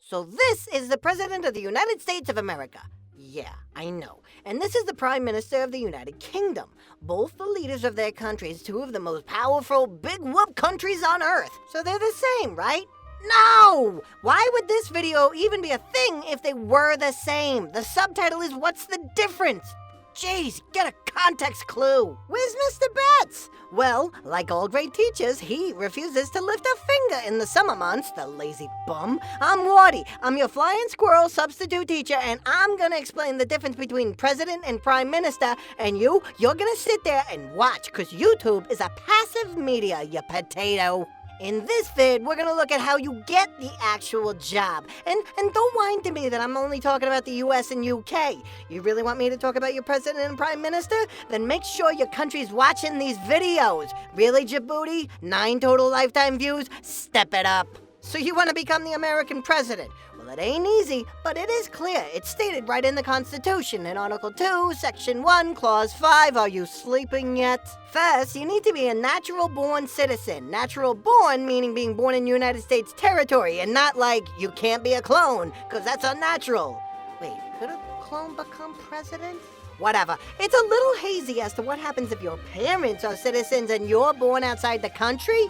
So this is the President of the United States of America. Yeah, I know. And this is the Prime Minister of the United Kingdom. Both the leaders of their countries, two of the most powerful big whoop countries on Earth. So they're the same, right? No! Why would this video even be a thing if they were the same? The subtitle is "What's the difference?" Jeez, get a context clue. Where's Mr. Betts? Well, like all great teachers, he refuses to lift a finger in the summer months, the lazy bum. I'm Wahti. I'm your flying squirrel substitute teacher, and I'm gonna explain the difference between president and prime minister, and you're gonna sit there and watch, because YouTube is a passive media, you potato. In this vid, we're gonna look at how you get the actual job. And don't whine to me that I'm only talking about the US and UK. You really want me to talk about your president and prime minister? Then make sure your country's watching these videos. Really, Djibouti? 9 total lifetime views? Step it up. So you want to become the American president? Well, it ain't easy, but it is clear. It's stated right in the Constitution in Article 2, Section 1, Clause 5. Are you sleeping yet? First, you need to be a natural-born citizen. Natural-born meaning being born in United States territory, and not like you can't be a clone, because that's unnatural. Wait, could a clone become president? Whatever. It's a little hazy as to what happens if your parents are citizens and you're born outside the country.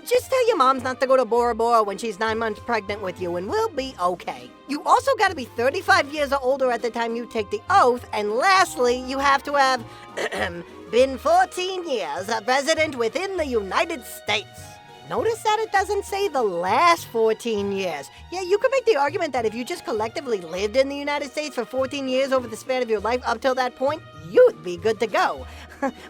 Just tell your moms not to go to Bora Bora when she's 9 months pregnant with you, and we'll be okay. You also gotta be 35 years or older at the time you take the oath, and lastly, you have to have been 14 years a resident within the United States. Notice that it doesn't say the last 14 years. Yeah, you could make the argument that if you just collectively lived in the United States for 14 years over the span of your life up till that point, you'd be good to go.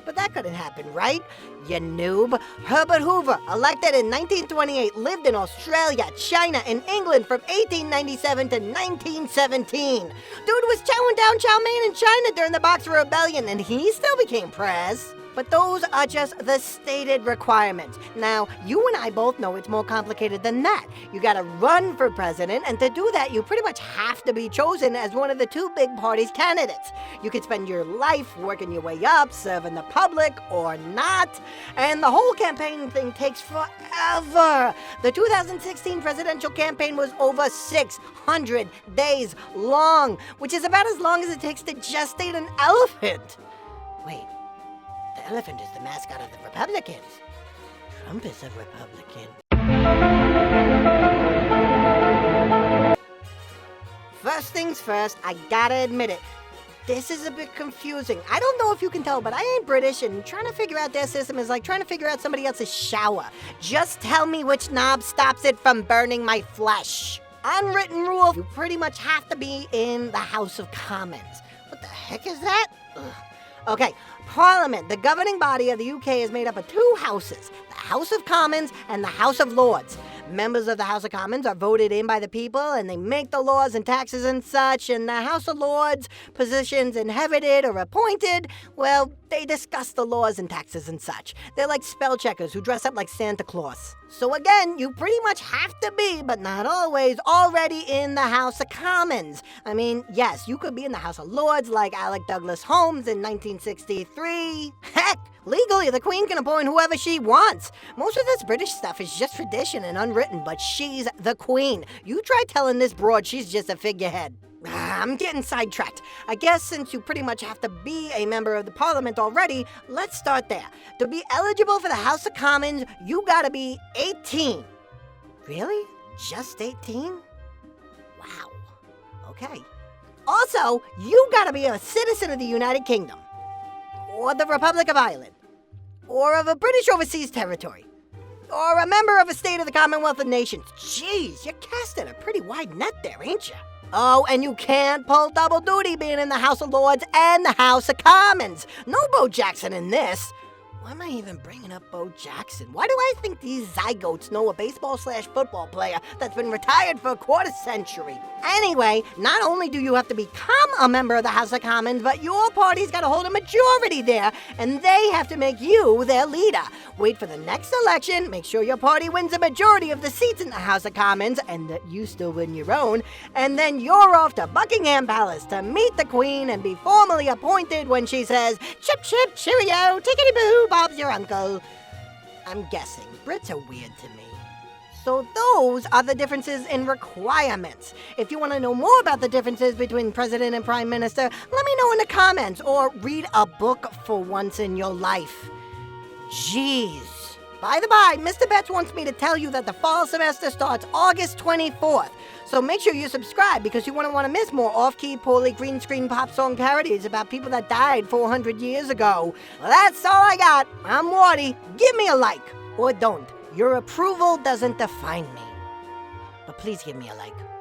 But that couldn't happen, right? You noob. Herbert Hoover, elected in 1928, lived in Australia, China, and England from 1897 to 1917. Dude was chowing down chow mein in China during the Boxer Rebellion, and he still became prez. But those are just the stated requirements. Now, you and I both know it's more complicated than that. You gotta run for president, and to do that, you pretty much have to be chosen as one of the 2 big parties' candidates. You could spend your life working your way up, serving the public, or not. And the whole campaign thing takes forever. The 2016 presidential campaign was over 600 days long, which is about as long as it takes to gestate an elephant. Wait. The elephant is the mascot of the Republicans. Trump is a Republican. First things first, I gotta admit it. This is a bit confusing. I don't know if you can tell, but I ain't British, and trying to figure out their system is like trying to figure out somebody else's shower. Just tell me which knob stops it from burning my flesh. Unwritten rule, you pretty much have to be in the House of Commons. What the heck is that? Ugh. Okay, Parliament, the governing body of the UK, is made up of 2 houses, the House of Commons and the House of Lords. Members of the House of Commons are voted in by the people, and they make the laws and taxes and such, and the House of Lords, positions inherited or appointed, well, they discuss the laws and taxes and such. They're like spell checkers who dress up like Santa Claus. So again, you pretty much have to be, but not always, already in the House of Commons. I mean, yes, you could be in the House of Lords like Alec Douglas Holmes in 1963. Heck, legally, the Queen can appoint whoever she wants. Most of this British stuff is just tradition and unwritten, but she's the Queen. You try telling this broad she's just a figurehead. I'm getting sidetracked. I guess since you pretty much have to be a member of the Parliament already, let's start there. To be eligible for the House of Commons, you gotta be 18. Really? Just 18? Wow. Okay. Also, you gotta be a citizen of the United Kingdom, or the Republic of Ireland, or of a British overseas territory, or a member of a state of the Commonwealth of Nations. Jeez, you're casting a pretty wide net there, ain't you? Oh, and you can't pull double duty being in the House of Lords and the House of Commons. No Bo Jackson in this. Why am I even bringing up Bo Jackson? Why do I think these zygotes know a baseball/football player that's been retired for a quarter century? Anyway, not only do you have to become a member of the House of Commons, but your party's got to hold a majority there, and they have to make you their leader. Wait for the next election, make sure your party wins a majority of the seats in the House of Commons, and that you still win your own, and then you're off to Buckingham Palace to meet the Queen and be formally appointed when she says, "Chip, chip, cheerio, tickety-boo, Bob's your uncle." I'm guessing. Brits are weird to me. So those are the differences in requirements. If you want to know more about the differences between president and prime minister, let me know in the comments or read a book for once in your life. Jeez. By the by, Mr. Betts wants me to tell you that the fall semester starts August 24th. So make sure you subscribe because you won't want to miss more off-key, poorly green screen pop song parodies about people that died 400 years ago. Well, that's all I got. I'm Wahti. Give me a like. Or don't. Your approval doesn't define me. But please give me a like.